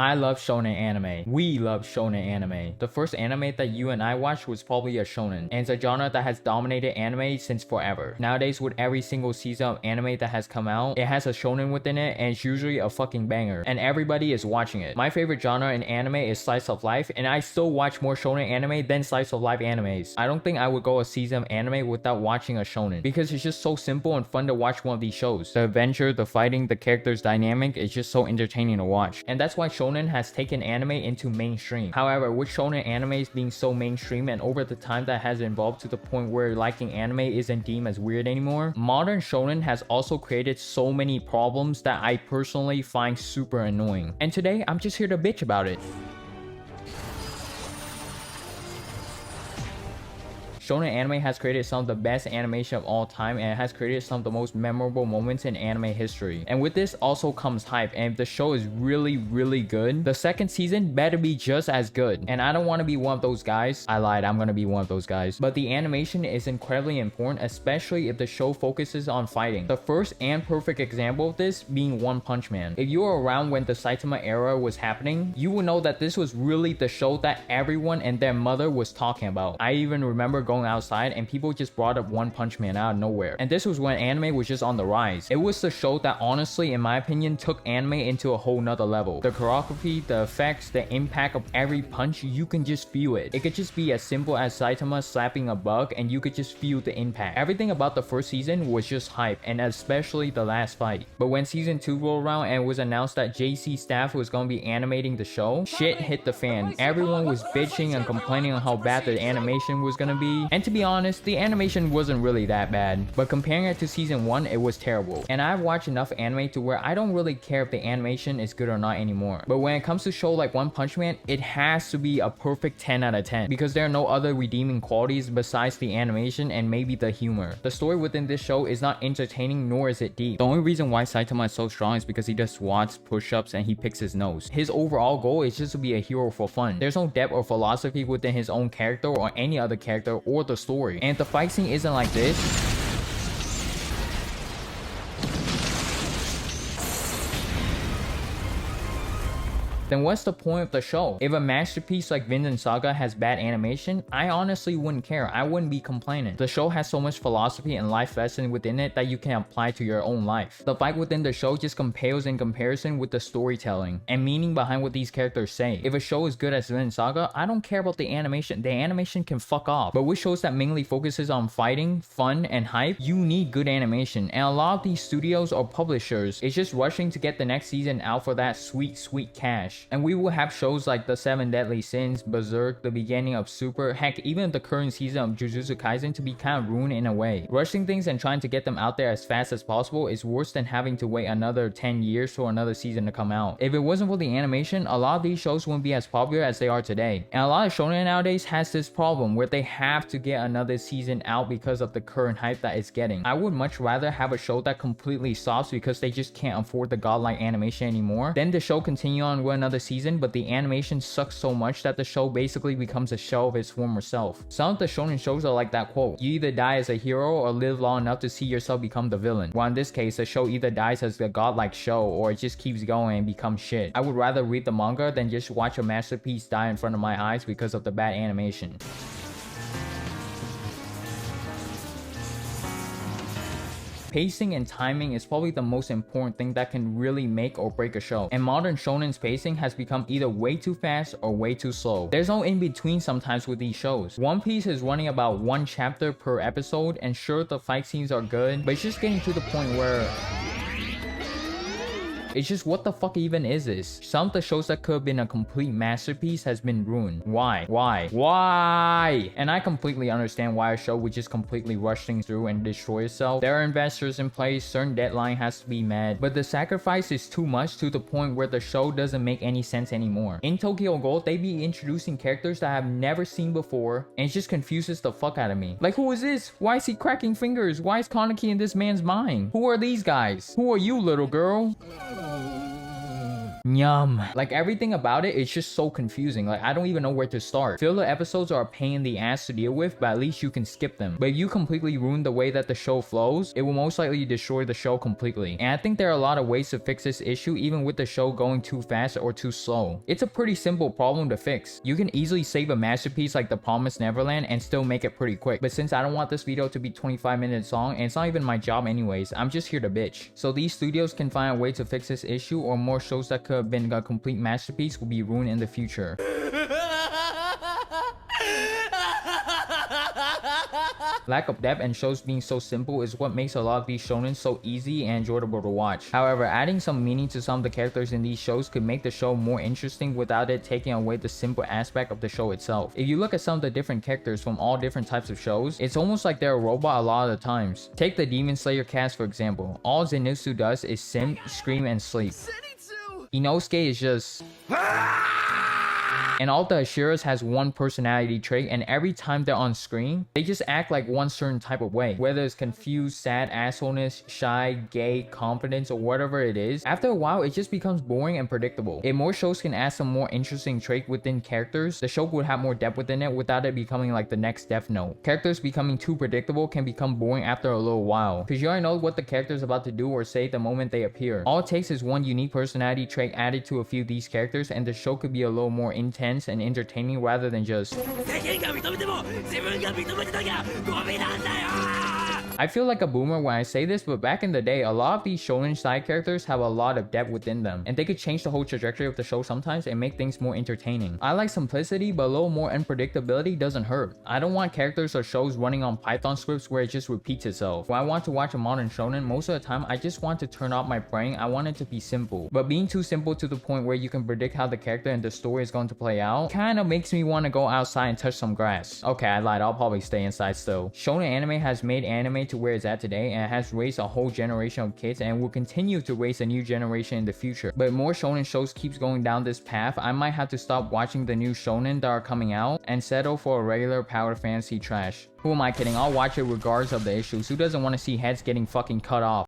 I love shonen anime. We love shonen anime. The first anime that you and I watched was probably a shonen, and it's a genre that has dominated anime since forever. Nowadays, with every single season of anime that has come out, it has a shonen within it, and it's usually a fucking banger, and everybody is watching it. My favorite genre in anime is slice of life, and I still watch more shonen anime than slice of life animes. I don't think I would go a season of anime without watching a shonen, because it's just so simple and fun to watch one of these shows. The adventure, the fighting, the characters dynamic is just so entertaining to watch, and that's why shonen has taken anime into mainstream. However, with shonen animes being so mainstream and over the time that has evolved to the point where liking anime isn't deemed as weird anymore, modern shonen has also created so many problems that I personally find super annoying. And today, I'm just here to bitch about it. Shonen anime has created some of the best animation of all time, and it has created some of the most memorable moments in anime history. And with this also comes hype, and if the show is really good, the second season better be just as good. And I don't want to be one of those guys. I lied, I'm gonna be one of those guys. But the animation is incredibly important, especially if the show focuses on fighting. The first and perfect example of this being One Punch Man. If you were around when the Saitama era was happening, you will know that this was really the show that everyone and their mother was talking about. I even remember going outside and people just brought up One Punch Man out of nowhere. And this was when anime was just on the rise. It was the show that honestly, in my opinion, took anime into a whole nother level. The choreography, the effects, the impact of every punch, you can just feel it. It could just be as simple as Saitama slapping a bug and you could just feel the impact. Everything about the first season was just hype, and especially the last fight. But when season 2 rolled around and it was announced that JC staff was gonna be animating the show, shit hit the fan. Everyone was bitching and complaining on how bad the animation was gonna be. And to be honest, the animation wasn't really that bad, but comparing it to season 1, it was terrible. And I've watched enough anime to where I don't really care if the animation is good or not anymore. But when it comes to show like One Punch Man, it has to be a perfect 10 out of 10 because there are no other redeeming qualities besides the animation and maybe the humor. The story within this show is not entertaining nor is it deep. The only reason why Saitama is so strong is because he does squats, push-ups, and he picks his nose. His overall goal is just to be a hero for fun. There's no depth or philosophy within his own character or any other character or the story. And if the fight scene isn't like this, then what's the point of the show? If a masterpiece like Vinland Saga has bad animation, I honestly wouldn't care. I wouldn't be complaining. The show has so much philosophy and life lesson within it that you can apply to your own life. The fight within the show just compares in comparison with the storytelling and meaning behind what these characters say. If a show is good as Vinland Saga, I don't care about the animation. The animation can fuck off. But with shows that mainly focuses on fighting, fun, and hype, you need good animation. And a lot of these studios or publishers is just rushing to get the next season out for that sweet cash. And we will have shows like The Seven Deadly Sins, Berserk, the beginning of Super, heck, even the current season of Jujutsu Kaisen to be kind of ruined in a way. Rushing things and trying to get them out there as fast as possible is worse than having to wait another 10 years for another season to come out. If it wasn't for the animation, a lot of these shows wouldn't be as popular as they are today. And a lot of shonen nowadays has this problem where they have to get another season out because of the current hype that it's getting. I would much rather have a show that completely stops because they just can't afford the godlike animation anymore than the show continue on with another season, but the animation sucks so much that the show basically becomes a shell of its former self. Some of the shonen shows are like that quote, you either die as a hero or live long enough to see yourself become the villain. While in this case, the show either dies as the godlike show or it just keeps going and becomes shit. I would rather read the manga than just watch a masterpiece die in front of my eyes because of the bad animation. Pacing and timing is probably the most important thing that can really make or break a show. And modern shonen's pacing has become either way too fast or way too slow. There's no in between sometimes with these shows. One Piece is running about 1 chapter per episode, and sure, the fight scenes are good, but it's just getting to the point where it's just, what the fuck even is this? Some of the shows that could have been a complete masterpiece has been ruined. Why? And I completely understand why a show would just completely rush things through and destroy itself. There are investors in place, certain deadline has to be met, but the sacrifice is too much to the point where the show doesn't make any sense anymore. In Tokyo Ghoul, they be introducing characters that I've never seen before, and it just confuses the fuck out of me. Like, who is this? Why is he cracking fingers? Why is Kaneki in this man's mind? Who are these guys? Who are you, little girl? Yum. Like everything about it, it's just so confusing. Like I don't even know where to start. Filler episodes are a pain in the ass to deal with, but at least you can skip them. But if you completely ruin the way that the show flows, it will most likely destroy the show completely. And I think there are a lot of ways to fix this issue, even with the show going too fast or too slow. It's a pretty simple problem to fix. You can easily save a masterpiece like The Promised Neverland and still make it pretty quick. But since I don't want this video to be 25 minutes long, and it's not even my job anyways, I'm just here to bitch. So these studios can find a way to fix this issue, or more shows that could have been a complete masterpiece will be ruined in the future. Lack of depth and shows being so simple is what makes a lot of these shonen so easy and enjoyable to watch. However, adding some meaning to some of the characters in these shows could make the show more interesting without it taking away the simple aspect of the show itself. If you look at some of the different characters from all different types of shows, it's almost like they're a robot a lot of the times. Take the Demon Slayer cast for example. All Zenitsu does is simp, scream, and sleep. Inosuke is just... And all the Ashiras has one personality trait, and every time they're on screen, they just act like one certain type of way. Whether it's confused, sad, assholeness, shy, gay, confidence, or whatever it is, after a while it just becomes boring and predictable. If more shows can add some more interesting trait within characters, the show would have more depth within it without it becoming like the next Death Note. Characters becoming too predictable can become boring after a little while, because you already know what the character is about to do or say the moment they appear. All it takes is one unique personality trait added to a few of these characters, and the show could be a little more intense and entertaining rather than just... I feel like a boomer when I say this, but back in the day, a lot of these shonen side characters have a lot of depth within them, and they could change the whole trajectory of the show sometimes and make things more entertaining. I like simplicity, but a little more unpredictability doesn't hurt. I don't want characters or shows running on Python scripts where it just repeats itself. When I want to watch a modern shonen, most of the time I just want to turn off my brain. I want it to be simple, but being too simple to the point where you can predict how the character and the story is going to play out kind of makes me want to go outside and touch some grass. Okay, I lied, I'll probably stay inside still. Shonen anime has made anime to where it's at today, and it has raised a whole generation of kids and will continue to raise a new generation in the future. But if more shonen shows keeps going down this path, I might have to stop watching the new shonen that are coming out and settle for a regular power fantasy trash. Who am I kidding? I'll watch it regardless of the issues. Who doesn't want to see heads getting fucking cut off?